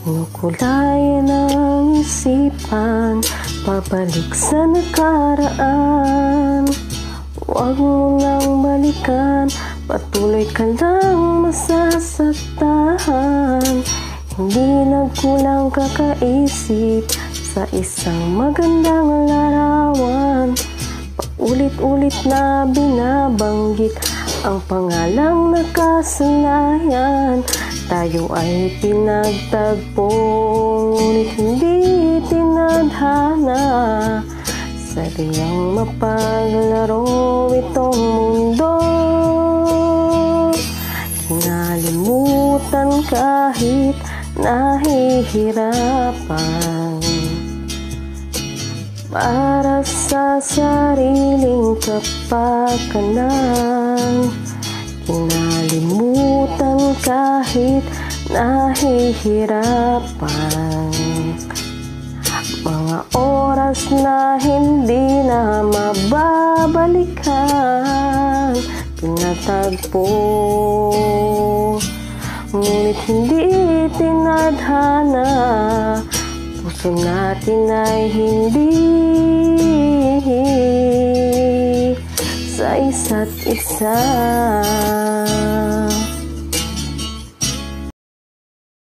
Kinukulayan ang isipan, pabalik sa nakaraan. Huwag mo nang balikan, patuloy ka lang masasaktan. Hindi nagkulang kakaisip sa isang magandang larawan. Paulit-ulit na binabanggit ang pangalang nakasanayan. Tayo ay pinagtagpo, ngunit hindi tinadhana. Sadyang mapaglaro itong mundo. Kinalimutan kahit nahihirapan. Para sa sariling kapakanan, kinalimutan kahit nahihirapan. Mga oras na hindi na mababalikan, pinatagpo, ngunit hindi tinadhana. Puso natin ay hindi sa isa't isa.